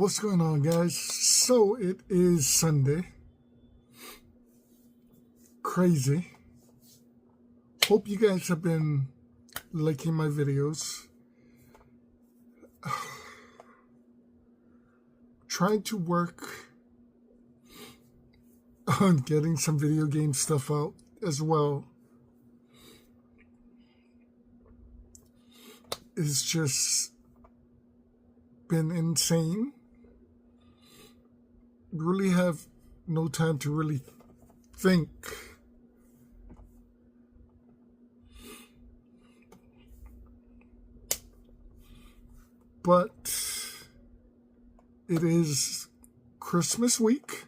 What's going on, guys? So it is Sunday. Crazy. Hope you guys have been liking my videos. Trying to work on getting some video game stuff out as well. It's just been insane. Really have no time to really think. But it is Christmas week.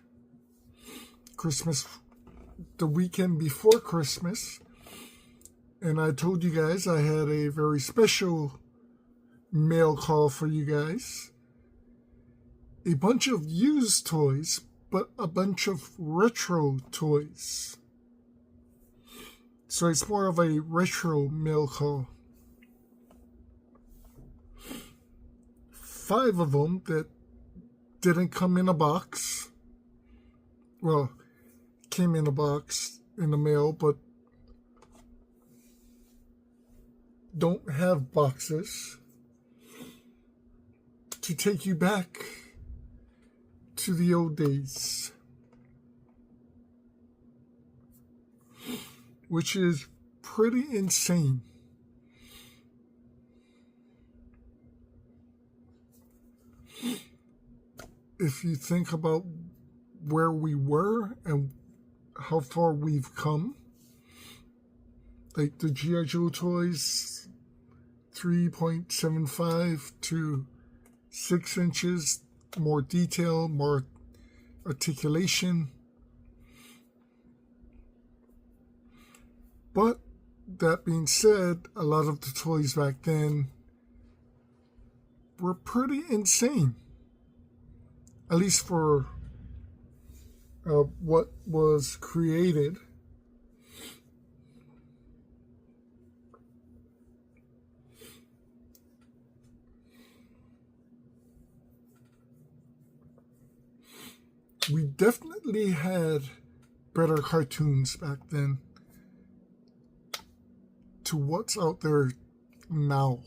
The weekend before Christmas. And I told you guys I had a very special mail call for you guys. A bunch of used toys, but a bunch of retro toys. So it's more of a retro mail call. 5 of them that didn't come in a box. Well, came in a box in the mail, but don't have boxes to take you back to the old days, which is pretty insane. If you think about where we were and how far we've come, like the G.I. Joe toys, 3.75 to 6 inches, more detail, more articulation. But that being said, a lot of the toys back then were pretty insane. At least for what was created. We definitely had better cartoons back then to what's out there now.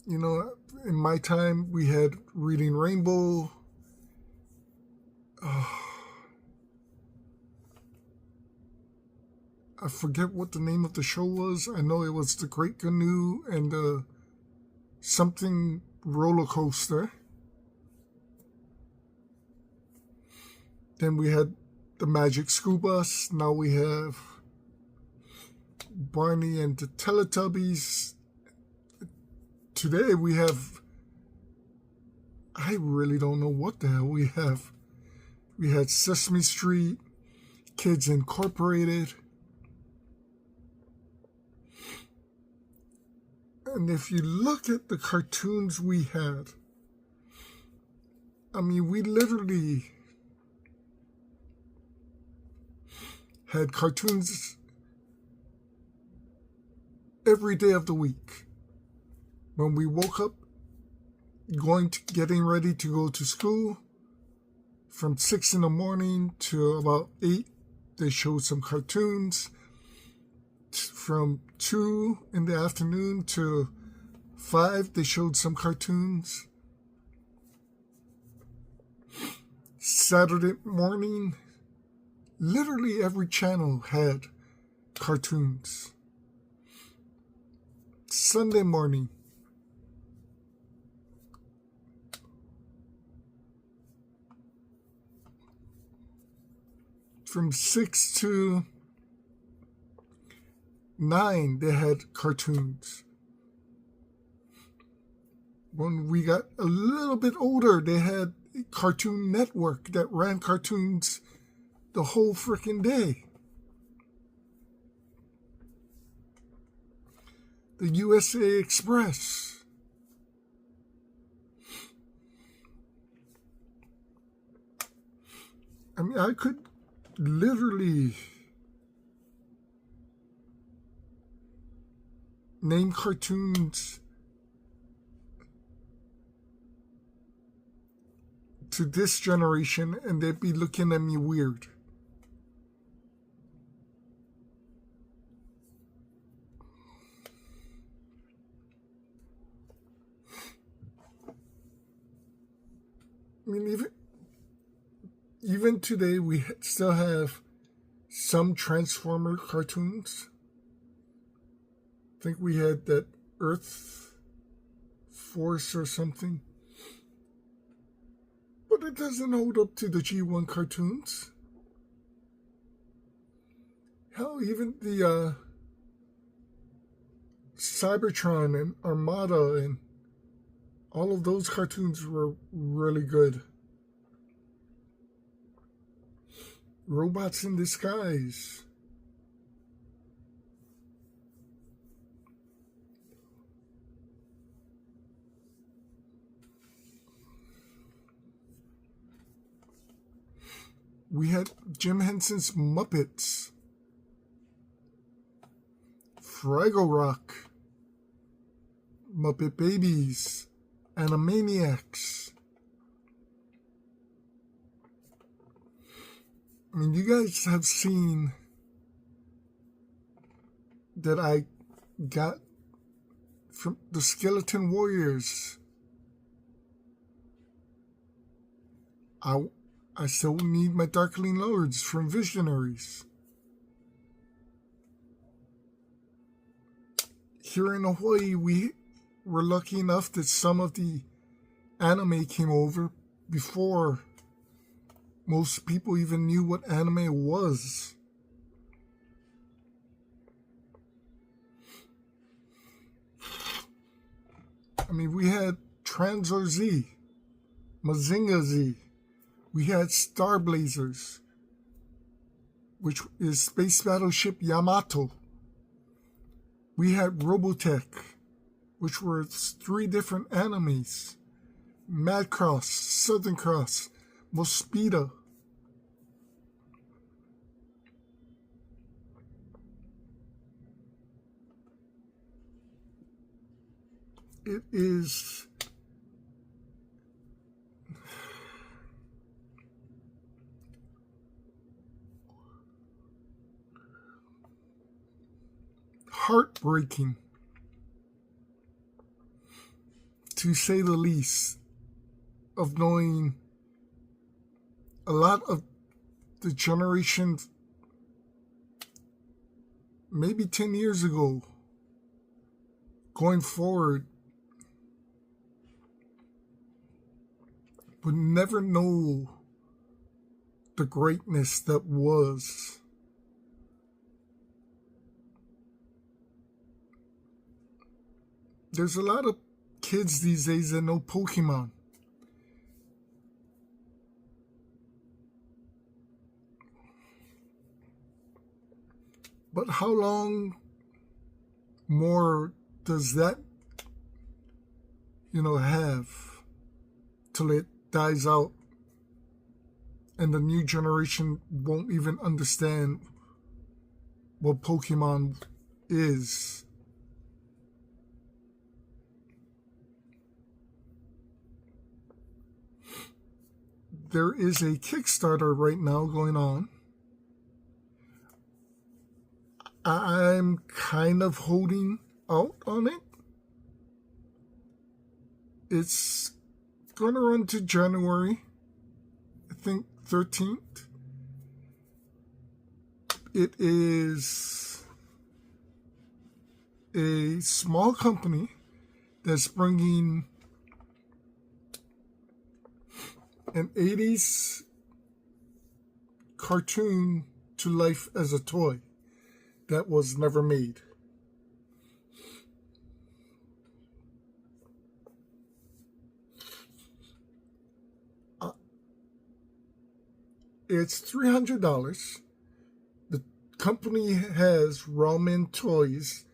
You know, in my time, we had Reading Rainbow. I forget what the name of the show was. I know it was The Great Canoe and something roller coaster. Then we had the Magic School Bus. Now we have Barney and the Teletubbies. Today we have, I really don't know what the hell we have. We had Sesame Street, Kids Incorporated. And if you look at the cartoons we had, I mean, we literally had cartoons every day of the week. When we woke up, getting ready to go to school, from 6 in the morning to about 8, they showed some cartoons. From 2 in the afternoon to 5, they showed some cartoons. Saturday morning, literally every channel had cartoons. Sunday morning, from 6 to 9, they had cartoons. When we got a little bit older, they had a Cartoon Network that ran cartoons the whole freaking day. The USA Express. I mean, I could literally name cartoons to this generation and they'd be looking at me weird. I mean, even today, we still have some Transformer cartoons. I think we had that Earth Force or something. But it doesn't hold up to the G1 cartoons. Hell, even the Cybertron and Armada and all of those cartoons were really good. Robots in Disguise. We had Jim Henson's Muppets. Fraggle Rock. Muppet Babies. Animaniacs. I mean, you guys have seen that I got from the Skeleton Warriors. I still need my Darkling Lords from Visionaries. Here in Hawaii, we were lucky enough that some of the anime came over before most people even knew what anime was. I mean, we had Tranzor Z, Mazinga Z. We had Star Blazers, which is Space Battleship Yamato. We had Robotech, which were 3 different animes. Madcross, Southern Cross, Mospeada. It is heartbreaking, to say the least, of knowing a lot of the generation maybe 10 years ago going forward would never know the greatness that was. There's a lot of kids these days that know Pokemon. But how long more does that, have till it dies out and the new generation won't even understand what Pokemon is? There is a Kickstarter right now going on. I'm kind of holding out on it. It's going to run to January, I think 13th. It is a small company that's bringing an 80s cartoon to life as a toy that was never made. It's $300. The company has Ramen Toys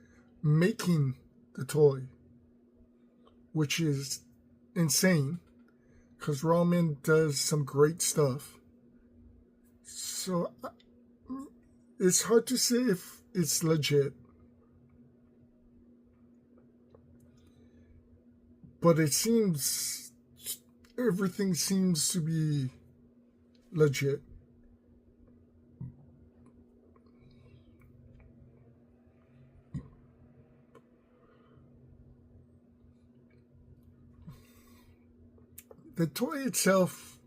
making the toy, which is insane because Ramen does some great stuff. So it's hard to say if it's legit, but it seems everything seems to be legit. The toy itself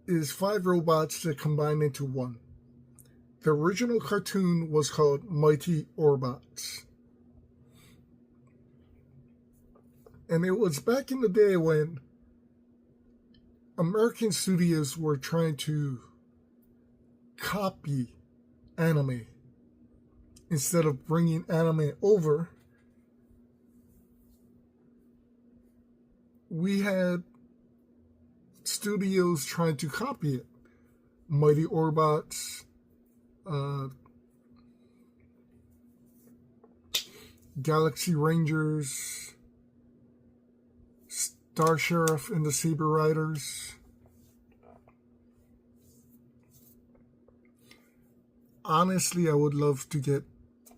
is 5 robots that combine into one. The original cartoon was called Mighty Orbots. And it was back in the day when American studios were trying to copy anime instead of bringing anime over. We had studios trying to copy it. Mighty Orbots, Galaxy Rangers, Star Sheriff and the Saber Riders. Honestly, I would love to get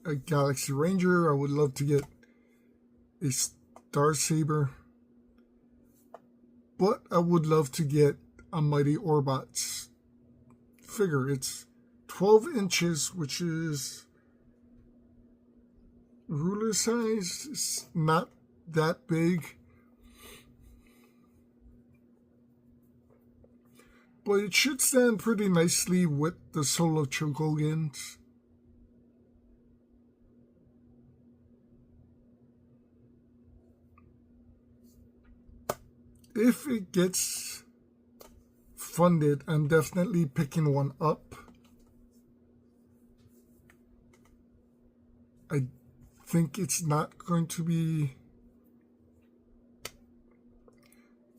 a Galaxy Ranger. I would love to get a Star Saber. But I would love to get a Mighty Orbots figure. It's 12 inches, which is ruler size. It's not that big. But it should stand pretty nicely with the Solo Chokogans. If it gets funded, I'm definitely picking one up. I think it's not going to be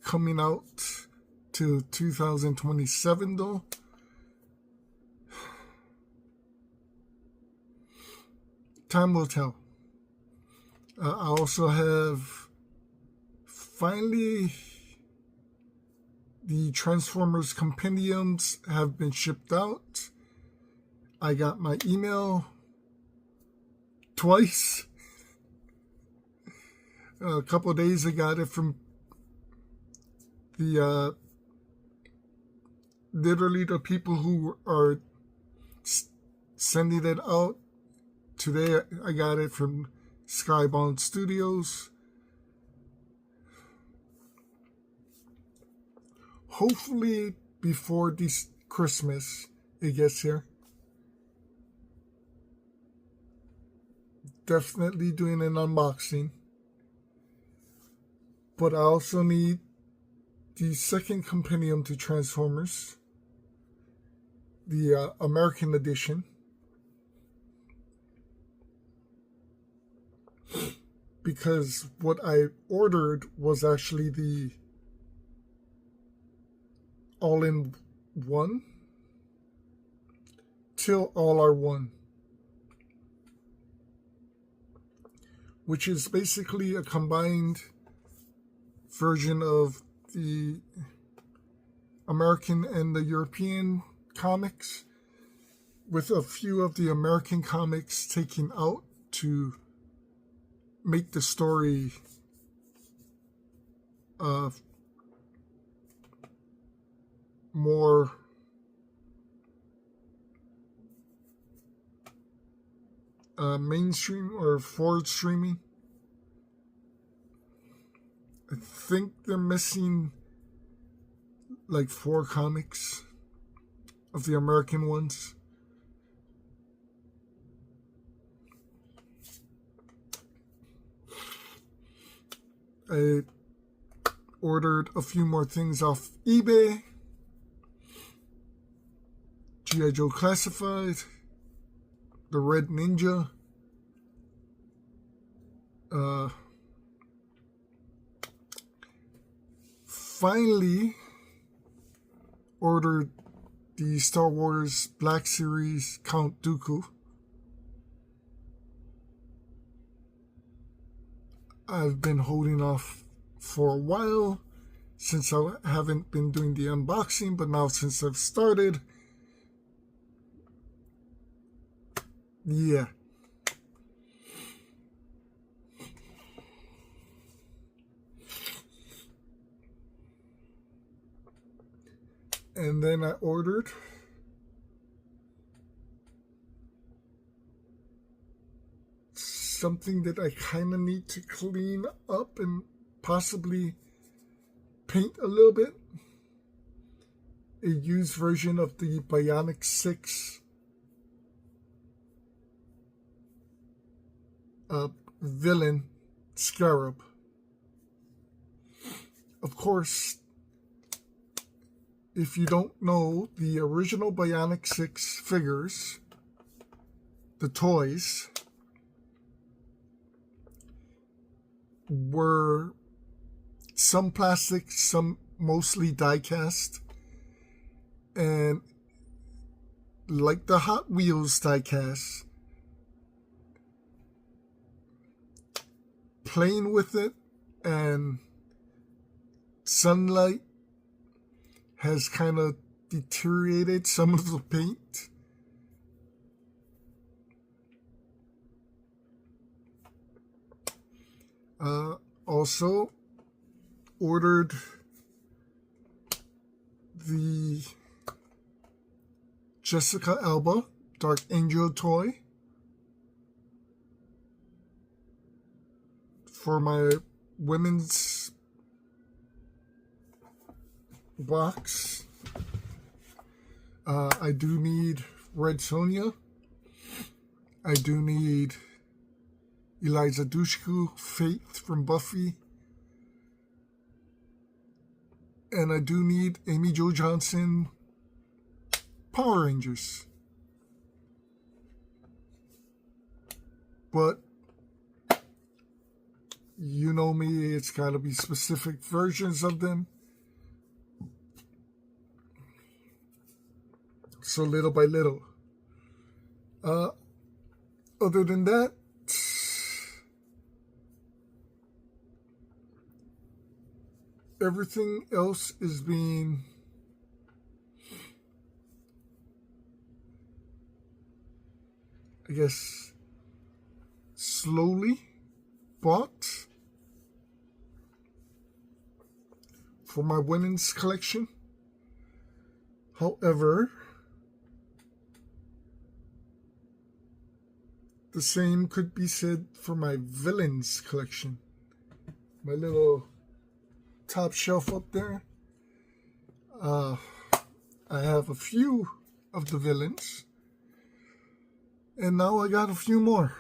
coming out till 2027 though. Time will tell. I also have finally the Transformers compendiums have been shipped out. I got my email twice. A couple of days I got it from the literally the people who are sending it out. Today I got it from Skybound Studios. Hopefully before this Christmas it gets here. Definitely doing an unboxing. But I also need the second compendium to Transformers, the American edition. Because what I ordered was actually the all-in-one, Till All Are One, which is basically a combined version of the American and the European comics, with a few of the American comics taken out to make the story more mainstream or forward streaming. I think they're missing like 4 comics of the American ones. I ordered a few more things off eBay. G.I. Joe Classified, the Red Ninja, finally ordered the Star Wars Black Series Count Dooku. I've been holding off for a while since I haven't been doing the unboxing, but now since I've started, yeah. And then I ordered something that I kind of need to clean up and possibly paint a little bit. A used version of the Bionic 6 villain Scarab. Of course, if you don't know, the original Bionic 6 figures, the toys, were some plastic, some mostly die-cast, and like the Hot Wheels die-cast, playing with it and sunlight has kind of deteriorated some of the paint. Also ordered the Jessica Alba Dark Angel toy for my women's box. I do need Red Sonja. I do need Eliza Dushku, Faith from Buffy. And I do need Amy Jo Johnson, Power Rangers. But you know me, it's got to be specific versions of them. So little by little. Other than that, everything else is being I guess slowly bought for my women's collection. However, the same could be said for my villains collection. My little top shelf up there. I have a few of the villains. And now I got a few more.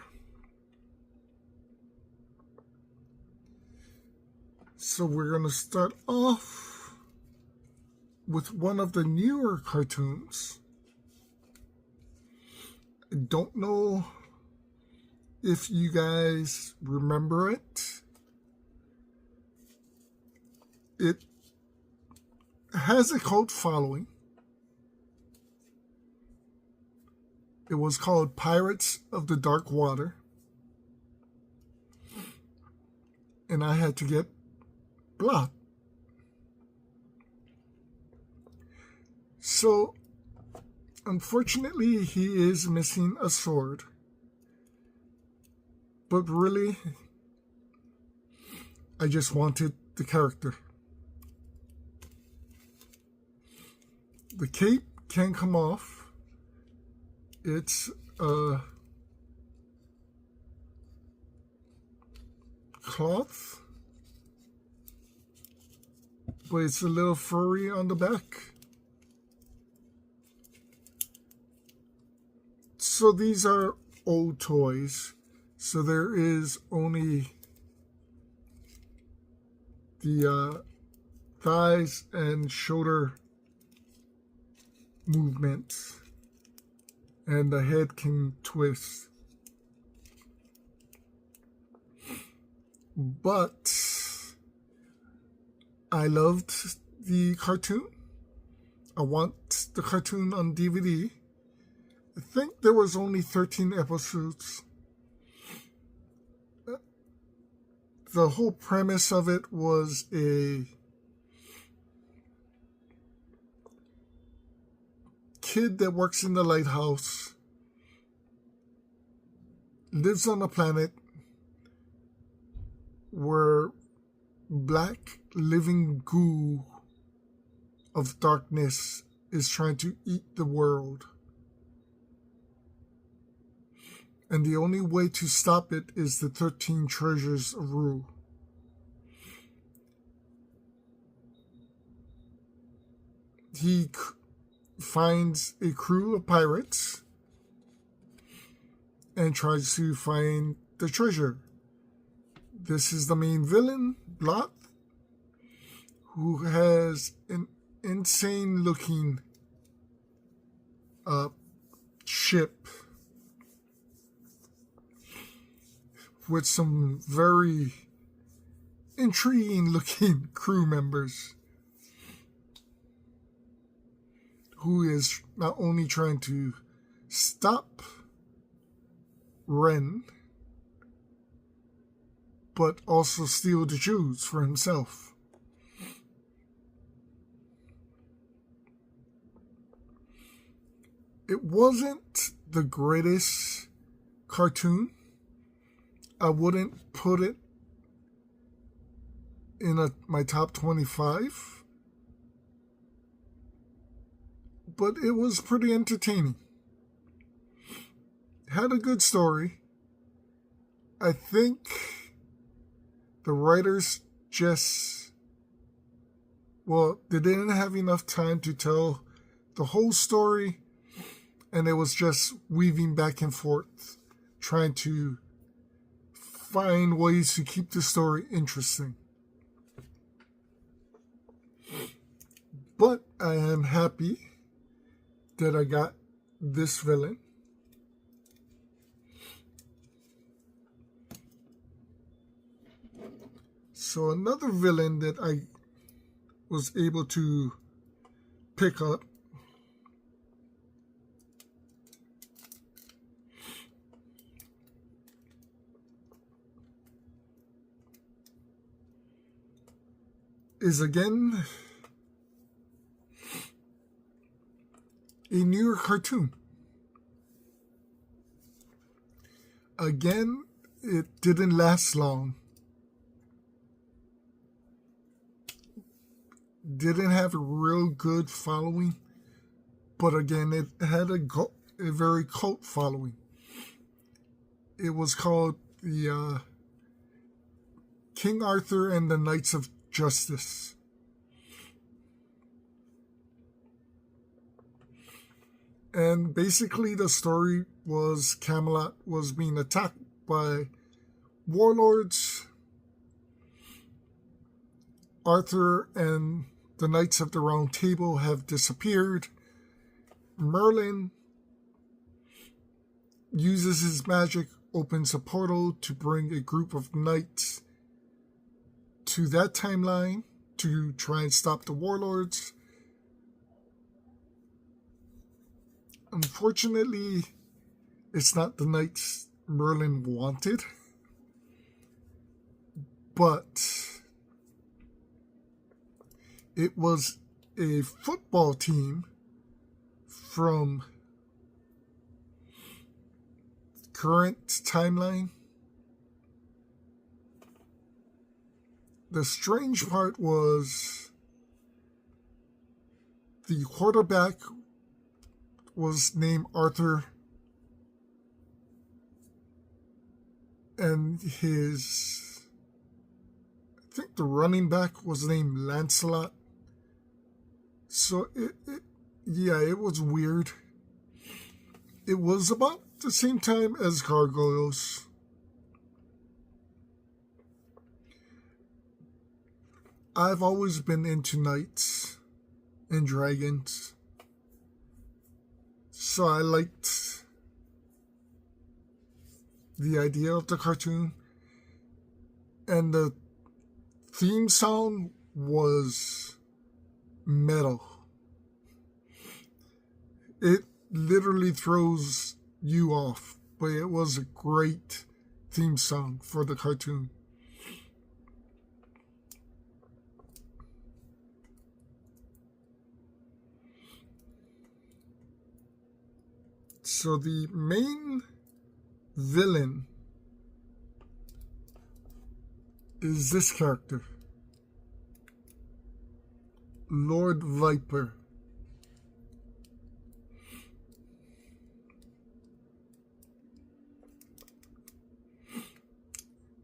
So we're going to start off with one of the newer cartoons. I don't know if you guys remember it. It has a cult following. It was called Pirates of the Dark Water. And I had to get blocked. So, unfortunately, he is missing a sword. But really, I just wanted the character. The cape can come off. It's cloth, but it's a little furry on the back. So these are old toys. So there is only the thighs and shoulder movements, and the head can twist. But I loved the cartoon. I want the cartoon on DVD. I think there was only 13 episodes. The whole premise of it was a kid that works in the lighthouse lives on a planet where black living goo of darkness is trying to eat the world. And the only way to stop it is the 13 Treasures of Rue. He finds a crew of pirates and tries to find the treasure. This is the main villain, Blot, who has an insane looking ship with some very intriguing looking crew members, who is not only trying to stop Ren, but also steal the jewels for himself. It wasn't the greatest cartoon. I wouldn't put it in my top 25. But it was pretty entertaining. Had a good story. I think the writers they didn't have enough time to tell the whole story, and it was just weaving back and forth, trying to find ways to keep the story interesting. But I am happy that I got this villain. So another villain that I was able to pick up is again a newer cartoon. Again, it didn't last long. Didn't have a real good following, but again, it had a very cult following. It was called the King Arthur and the Knights of Justice. And basically the story was Camelot was being attacked by warlords. Arthur and the Knights of the Round Table have disappeared. Merlin uses his magic, opens a portal to bring a group of knights to that timeline to try and stop the warlords. Unfortunately, it's not the knights Merlin wanted, but it was a football team from current timeline. The strange part was the quarterback was named Arthur, and I think the running back was named Lancelot. So it was weird. It was about the same time as Gargoyles. I've always been into knights and dragons, so I liked the idea of the cartoon, and the theme song was metal. It literally throws you off, but it was a great theme song for the cartoon. So the main villain is this character, Lord Viper.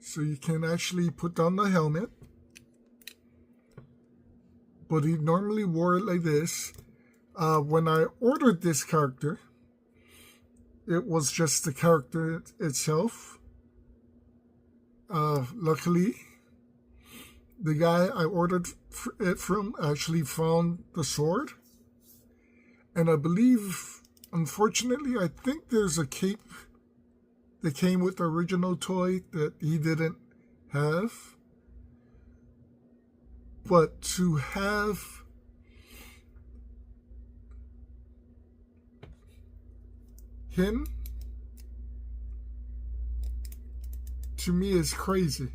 So you can actually put down the helmet, but he normally wore it like this. When I ordered this character, it was just the character itself. Luckily, the guy I ordered it from actually found the sword. And I believe, unfortunately, I think there's a cape that came with the original toy that he didn't have. But to have him, to me, is crazy.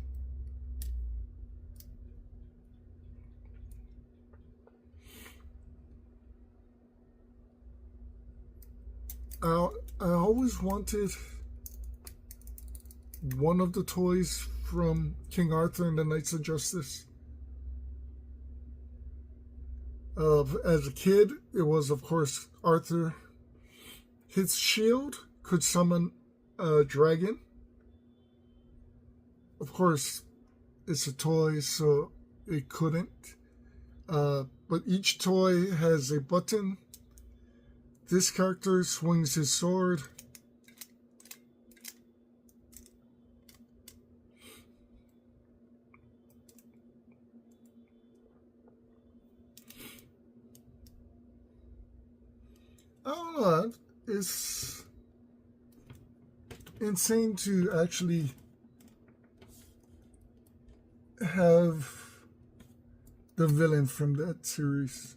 I always wanted one of the toys from King Arthur and the Knights of Justice. As a kid, it was, of course, Arthur. His shield could summon a dragon. Of course, it's a toy, so it couldn't. But each toy has a button. This character swings his sword. I don't know, it's insane to actually have the villain from that series.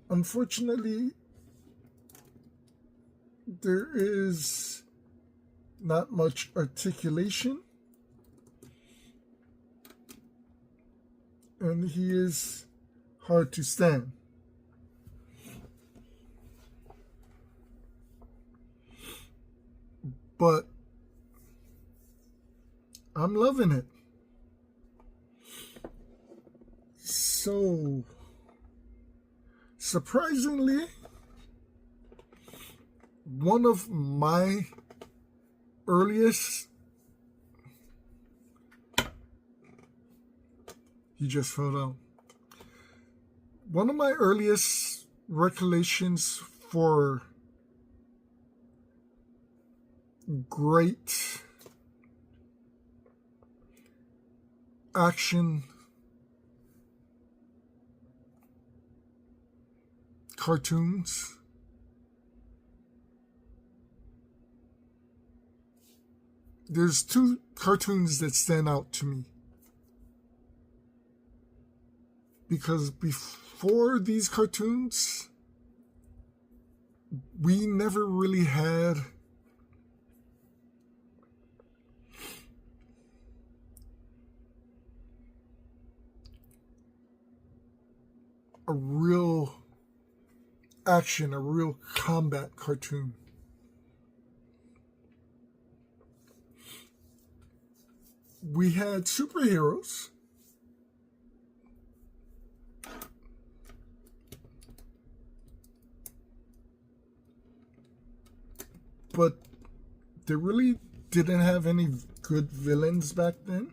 Unfortunately, there is not much articulation, and he is hard to stand. But I'm loving it. So, surprisingly, one of my earliest... He just fell down. One of my earliest recollections for great action cartoons there's two cartoons that stand out to me, because before these cartoons we never really had a real action, a real combat cartoon. We had superheroes, but they really didn't have any good villains back then.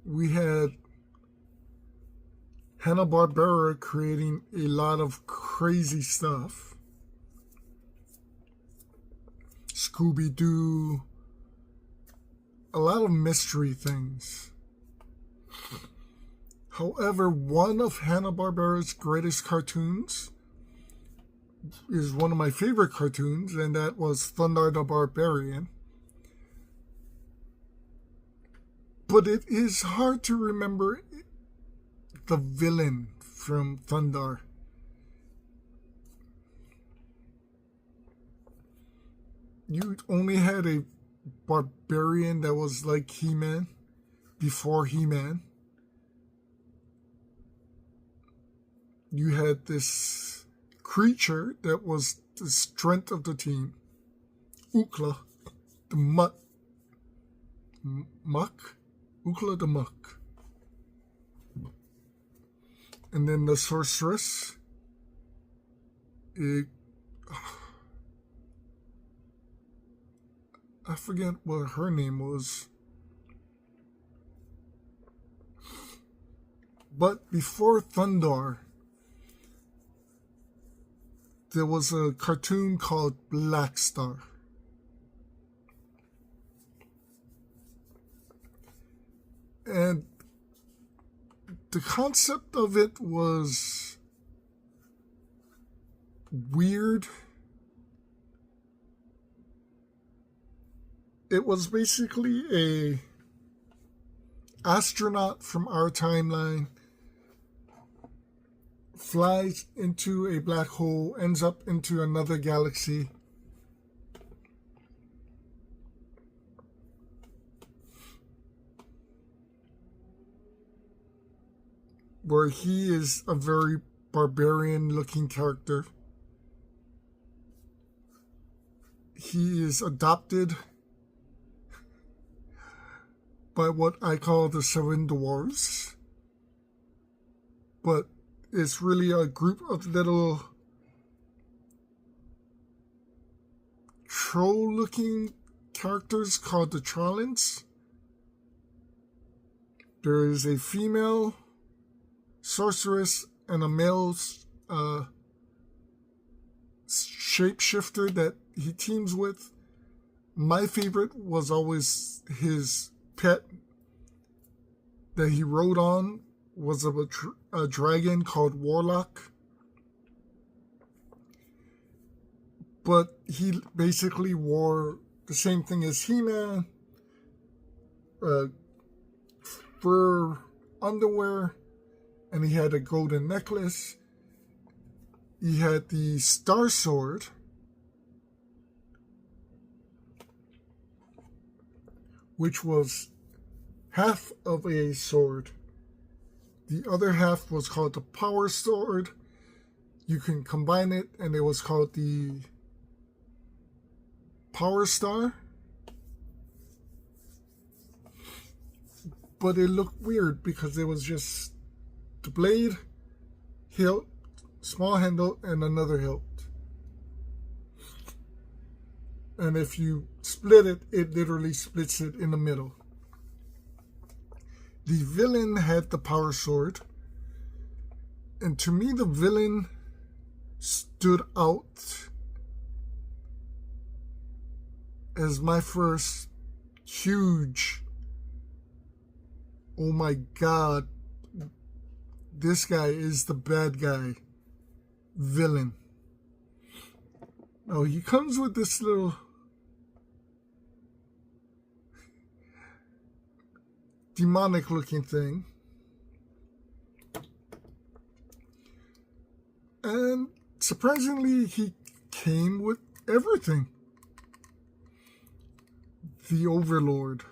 We had Hanna-Barbera creating a lot of crazy stuff. Scooby-Doo, a lot of mystery things. However, one of Hanna-Barbera's greatest cartoons is one of my favorite cartoons, and that was Thundarr the Barbarian. But it is hard to remember the villain from Thundarr. you only had a barbarian that was like He-Man before He-Man. You had this creature that was the strength of the team. Ookla, the muck. Ookla the muck. And then the sorceress. I forget what her name was. But before Thundar, there was a cartoon called Black Star. And the concept of it was weird. It was basically a astronaut from our timeline flies into a black hole, ends up into another galaxy. Where he is a very barbarian looking character. He is adopted by what I call the Seven Dwarves. But it's really a group of little troll-looking characters called the Trollins. There is a female sorceress and a male shapeshifter that he teams with. My favorite was always his pet that he rode on was a dragon called Warlock. But he basically wore the same thing as He-Man, fur underwear, and he had a golden necklace. He had the Star Sword, which was half of a sword. The other half was called the Power Sword. You can combine it, and it was called the Power Star. But it looked weird because it was just the blade, hilt, small handle, and another hilt. And if you split it, it literally splits it in the middle. The villain had the Power Sword. And to me, the villain stood out as my first huge, oh my God, this guy is the bad guy villain. Now, he comes with this little demonic looking thing. And surprisingly, he came with everything. The Overlord.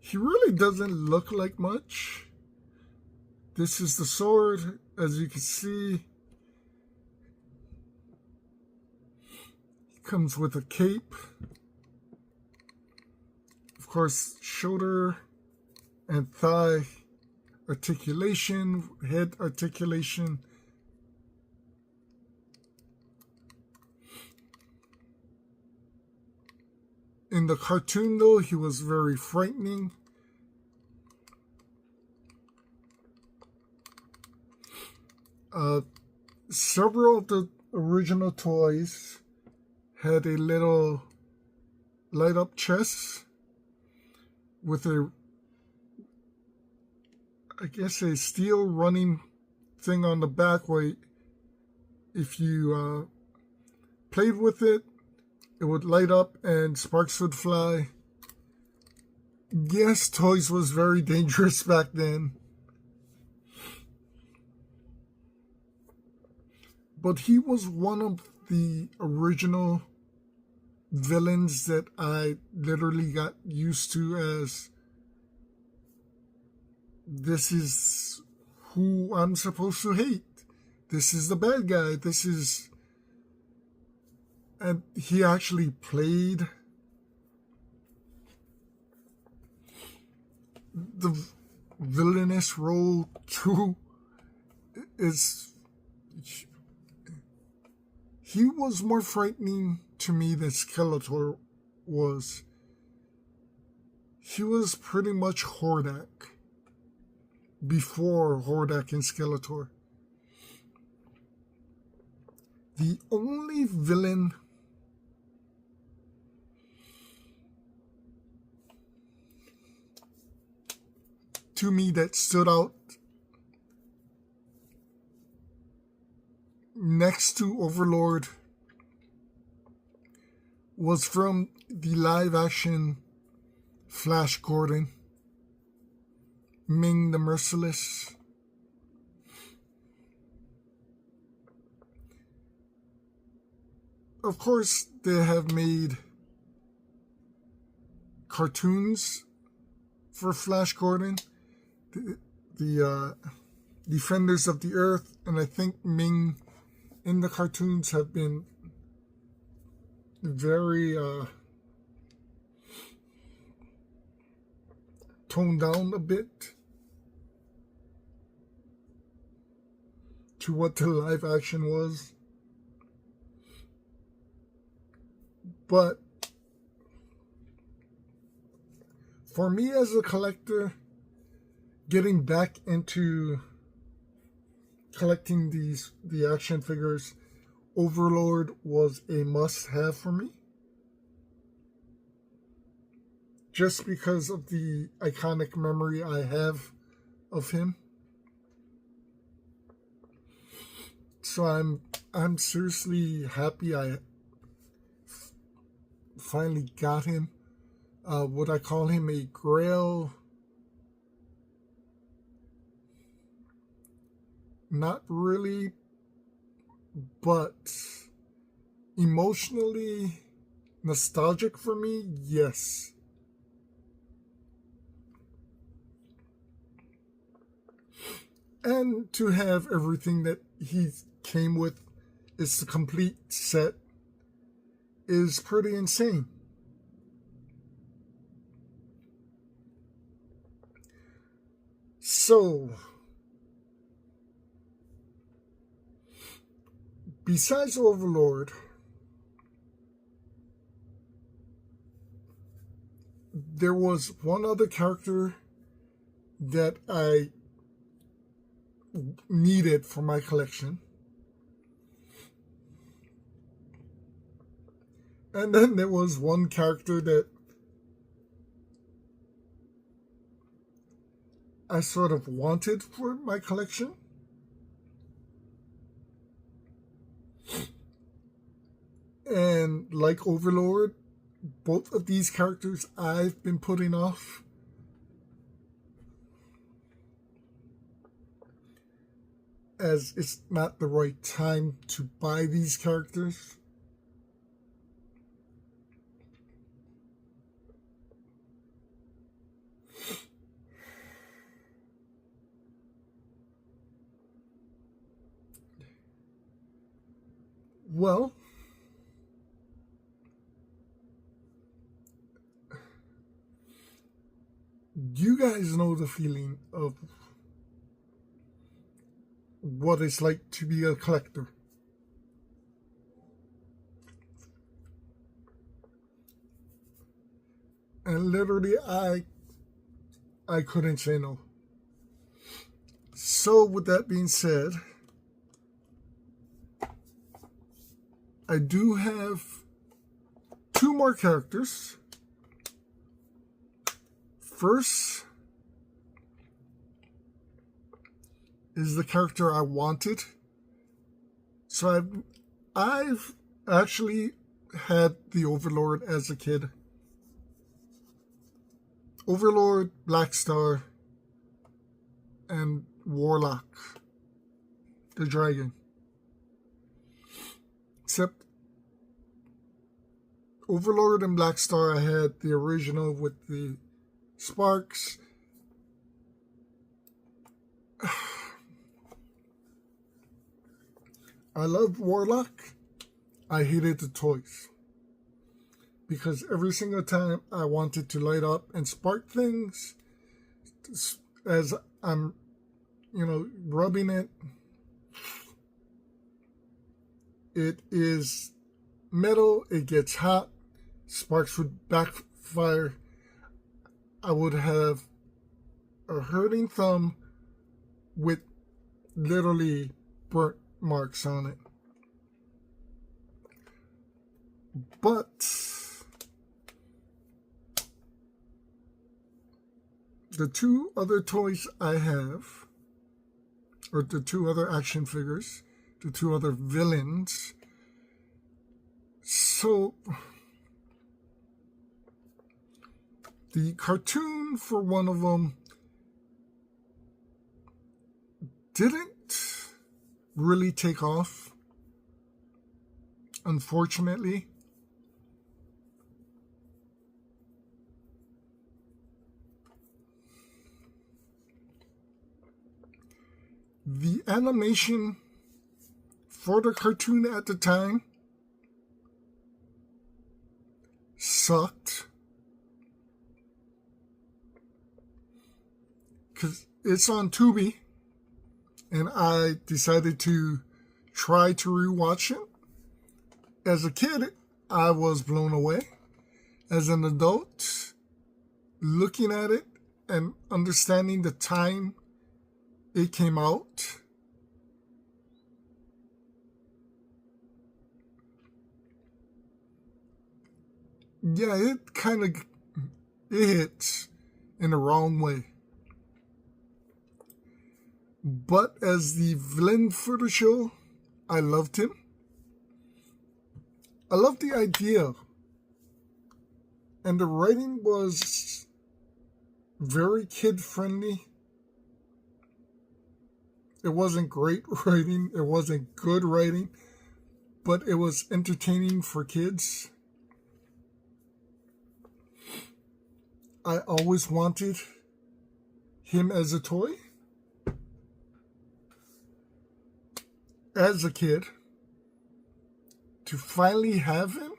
He really doesn't look like much. This is the sword, as you can see. He comes with a cape. Of course, shoulder and thigh articulation, head articulation. In the cartoon, though, he was very frightening. Several of the original toys had a little light-up chest with a, I guess, a steel running thing on the back where if you played with it, it would light up and sparks would fly. Yes, toys was very dangerous back then. But he was one of the original villains that I literally got used to as this is who I'm supposed to hate. This is the bad guy. This is. And he actually played the villainous role too. He was more frightening to me than Skeletor was. He was pretty much Hordak before Hordak and Skeletor. The only villain to me that stood out next to Overlord was from the live action Flash Gordon, Ming the Merciless. Of course, they have made cartoons for Flash Gordon, the Defenders of the Earth, and I think Ming in the cartoons have been very toned down a bit to what the live action was. But for me as a collector, getting back into collecting the action figures, Overlord was a must-have for me. Just because of the iconic memory I have of him. So I'm seriously happy I finally got him. Would I call him a grail? Not really, but emotionally nostalgic for me, yes. And to have everything that he came with, it's the complete set, is pretty insane. So, besides Overlord, there was one other character that I needed for my collection. And then there was one character that I sort of wanted for my collection. And like Overlord, both of these characters I've been putting off. As it's not the right time to buy these characters. Well, you guys know the feeling of what it's like to be a collector. And literally, I couldn't say no. So, with that being said, I do have two more characters. First is the character I wanted. So I've actually had the Overlord as a kid. Overlord, Blackstar, and Warlock, the dragon. Except Overlord and Black Star, I had the original with the sparks. I loved Warlock. I hated the toys. Because every single time I wanted to light up and spark things, as I'm, rubbing it, it is metal, it gets hot, sparks would backfire. I would have a hurting thumb with literally burnt marks on it. But the two other toys I have, or the two other action figures, the two other villains, so the cartoon for one of them didn't really take off, unfortunately. The animation for the cartoon at the time sucked, because it's on Tubi, and I decided to try to rewatch it. As a kid, I was blown away. As an adult, looking at it and understanding the time it came out, yeah, it kind of hits in the wrong way. But as the villain for the show, I loved him. I loved the idea. And the writing was very kid-friendly. It wasn't great writing. It wasn't good writing. But it was entertaining for kids. I always wanted him as a toy. As a kid. To finally have him.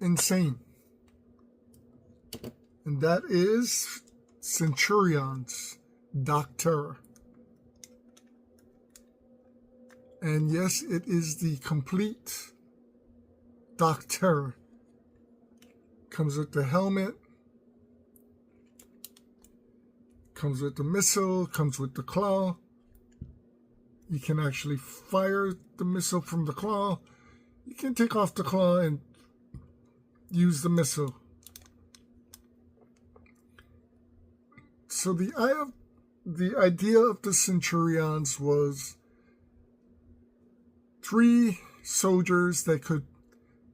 Insane. And that is Centurion's Doc Terror. And yes, it is the complete Doc Terror. Comes with the helmet. Comes with the missile. Comes with the claw. You can actually fire the missile from the claw. You can take off the claw and use the missile. So the idea of the Centurions was 3 soldiers that could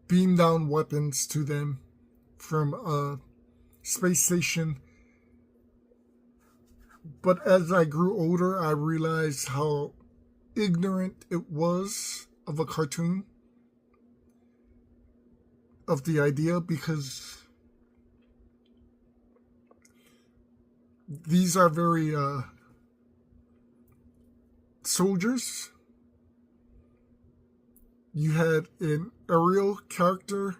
beam down weapons to them from a space station. But as I grew older, I realized how ignorant it was of a cartoon, of the idea, because these are very soldiers. You had an aerial character,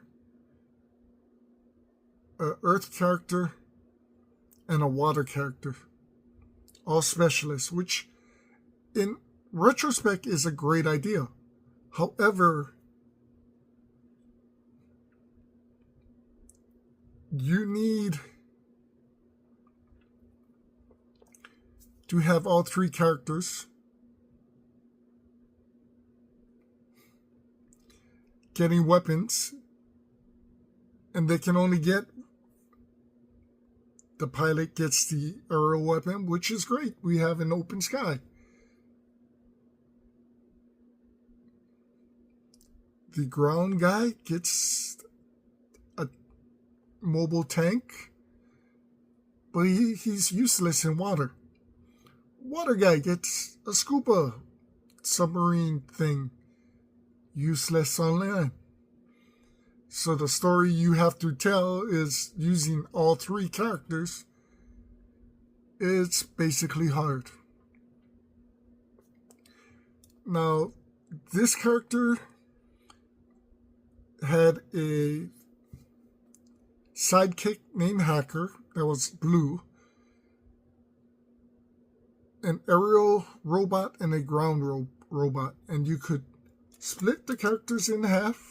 an earth character, and a water character. All specialists, which in retrospect is a great idea. However, you need to have all 3 characters getting weapons, and they can only get, the pilot gets the aerial weapon, which is great. We have an open sky. The ground guy gets a mobile tank, but he's useless in water. Water guy gets a scuba submarine thing, useless on land. So the story you have to tell is using all three characters. It's basically hard. Now, this character had a sidekick named Hacker that was blue, an aerial robot, and a ground robot. And you could split the characters in half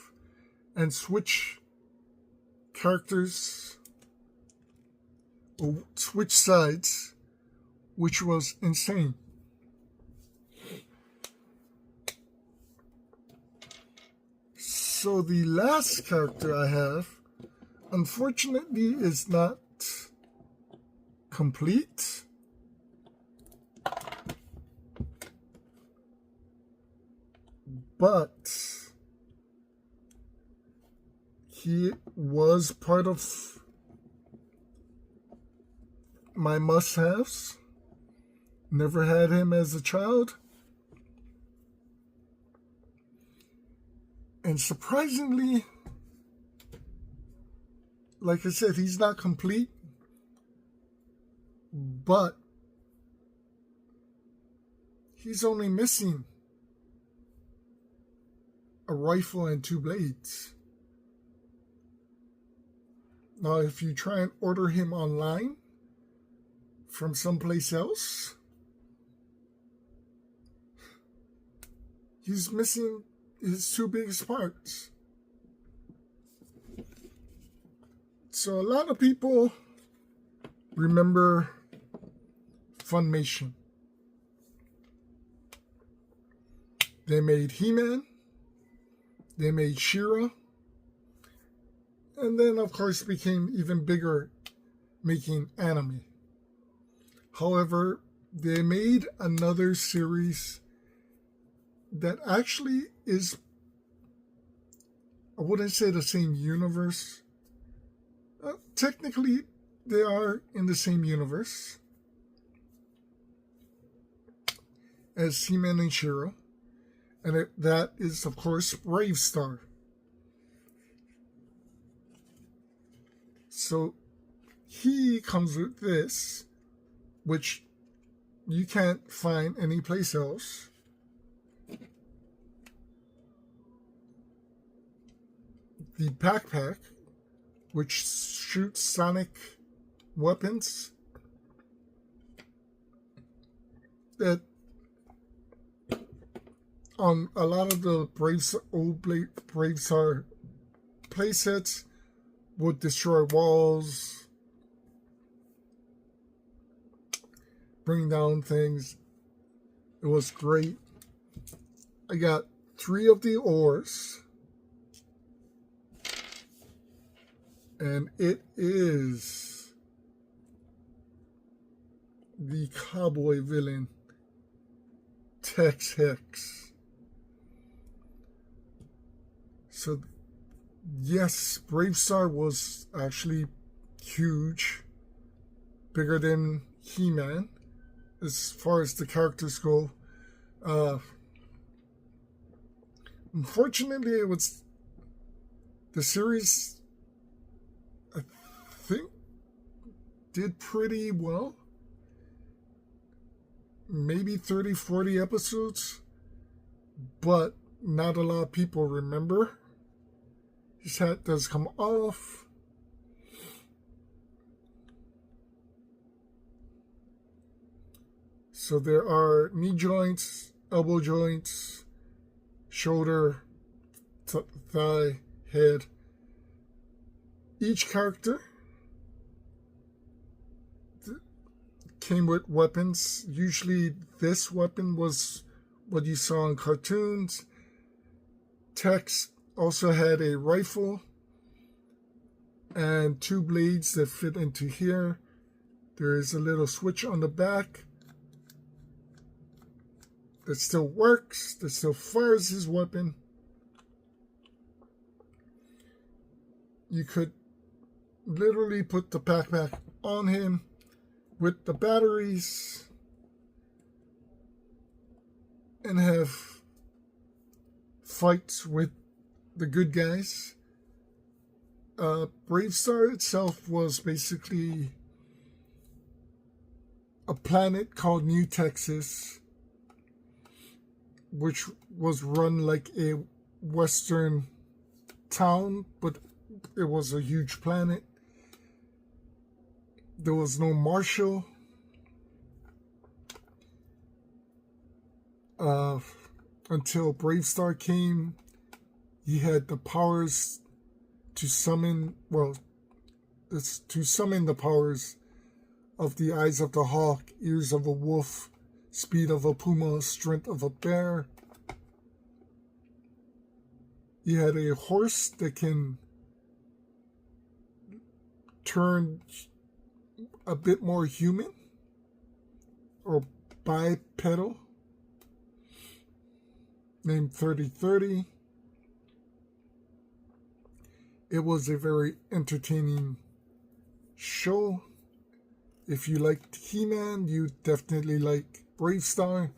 and switch characters, or switch sides, which was insane. So the last character I have, unfortunately, is not complete. But he was part of my must-haves. Never had him as a child. And surprisingly, like I said, he's not complete, but he's only missing a rifle and 2 blades. Now, if you try and order him online from someplace else, he's missing his 2 biggest parts. So a lot of people remember Funimation. They made He-Man, they made She-Ra, and then of course became even bigger making anime. However, they made another series that actually is, I wouldn't say the same universe. Technically, they are in the same universe as He-Man and She-Ra, and that is, of course, BraveStarr. So he comes with this, which you can't find anyplace else. The backpack, which shoots sonic weapons that on a lot of the old BraveStarr playsets would destroy walls, bring down things. It was great. I got 3 of the ores. And it is the cowboy villain, Tex Hex. So, yes, BraveStarr was actually huge, bigger than He-Man, as far as the characters go. Unfortunately, it was the series, I think, did pretty well. Maybe 30, 40 episodes, but not a lot of people remember. His hat does come off. So there are knee joints, elbow joints, shoulder, thigh, head. Each character came with weapons. Usually this weapon was what you saw in cartoons. Tex also had a rifle and 2 blades that fit into here. There is a little switch on the back that still works, that still fires his weapon. You could literally put the backpack on him with the batteries and have fights with the good guys. Bravestar itself was basically a planet called New Texas, which was run like a Western town, but it was a huge planet. There was no Marshall. Until Bravestar came, he had the powers to summon, the powers of the eyes of the hawk, ears of a wolf, speed of a puma, strength of a bear. He had a horse that can turn a bit more human or bipedal, named 3030. It was a very entertaining show. If you liked He-Man, you definitely like Bravestar.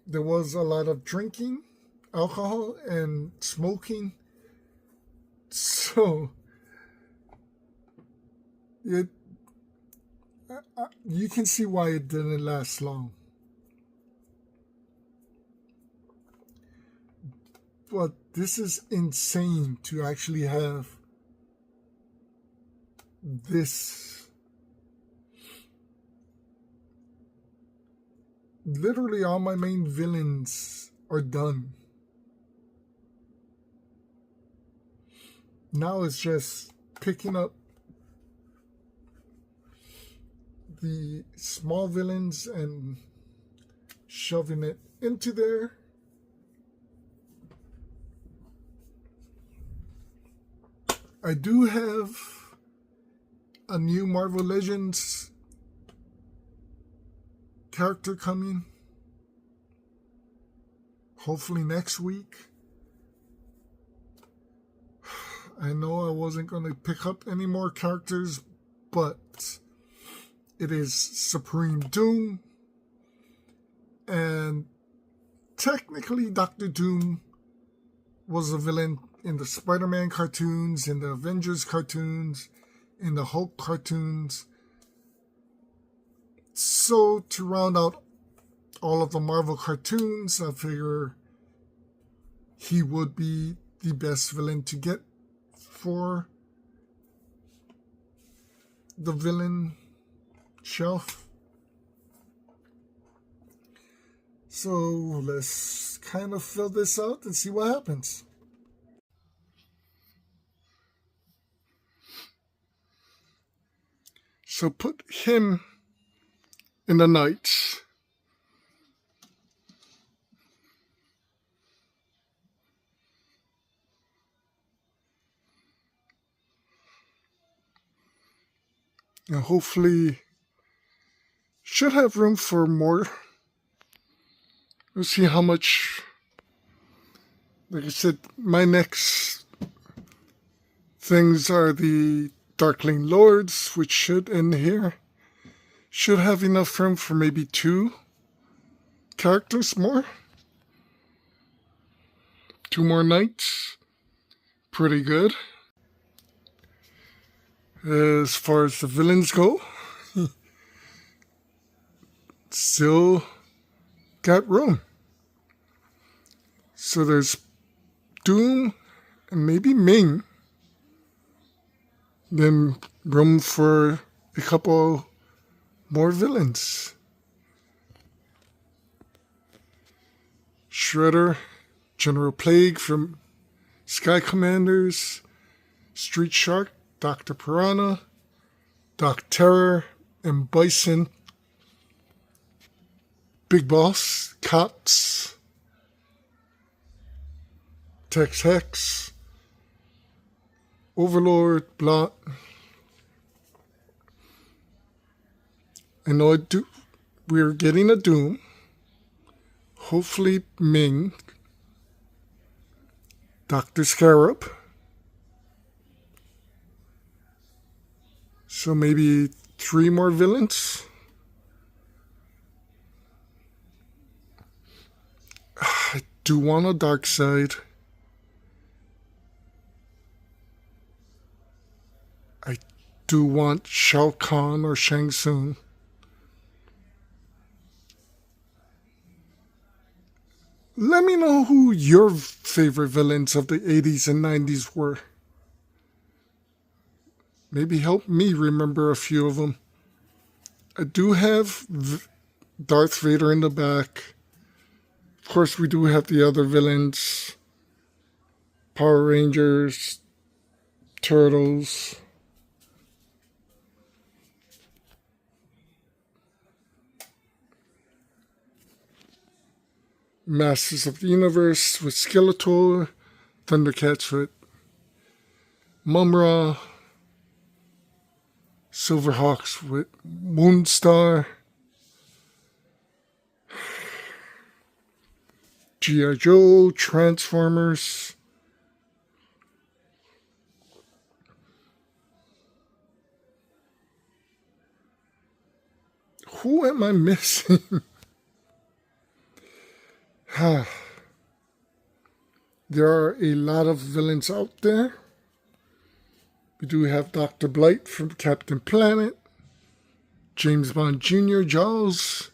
There was a lot of drinking, alcohol, and smoking. So, you can see why it didn't last long. But this is insane to actually have this. Literally all my main villains are done. Now it's just picking up the small villains and shoving it into there. I do have a new Marvel Legends character coming, hopefully next week. I know I wasn't going to pick up any more characters, but it is Supreme Doom, and technically Doctor Doom was a villain in the Spider-Man cartoons, in the Avengers cartoons, in the Hulk cartoons. So to round out all of the Marvel cartoons, I figure he would be the best villain to get for the villain shelf. So let's kind of fill this out and see what happens. So put him in the Knights. And hopefully should have room for more. Let's see how much. Like I said, my next things are the Darkling Lords, which should end here. Should have enough room for maybe 2 characters more. 2 more Knights. Pretty good. As far as the villains go, still got room. So there's Doom and maybe Ming. Then room for a couple more villains. Shredder, General Plague from Sky Commanders, Street Shark, Dr. Piranha, Doc Terror, and Bison. Big Boss, Cops, Tex Hex, Overlord, Blot. I know we're getting a Doom. Hopefully Ming. Dr. Scarab. So maybe 3 more villains. I do want a Darkseid. do want Shao Kahn or Shang Tsung. Let me know who your favorite villains of the 80s and 90s were. Maybe help me remember a few of them. I do have Darth Vader in the back. Of course, we do have the other villains. Power Rangers, Turtles. Masters of the Universe with Skeletor. Thundercats with Mumra. Silverhawks with Moonstar. G.I. Joe, Transformers. Who am I missing? There are a lot of villains out there. We do have Dr. Blight from Captain Planet, James Bond Jr., Jaws,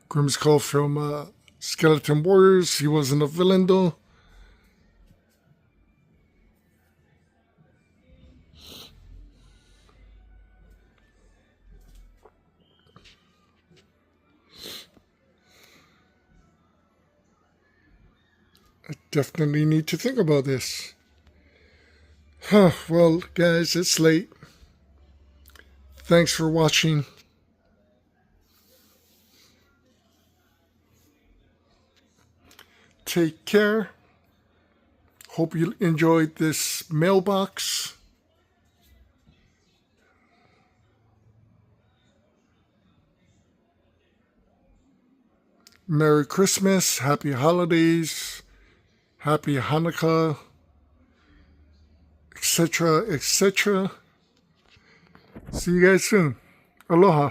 Grimskull from Skeleton Warriors. He wasn't a villain though. I definitely need to think about this. Well, guys, it's late. Thanks for watching. Take care. Hope you enjoyed this mailbox. Merry Christmas, Happy Holidays, Happy Hanukkah, etc., etc. See you guys soon. Aloha.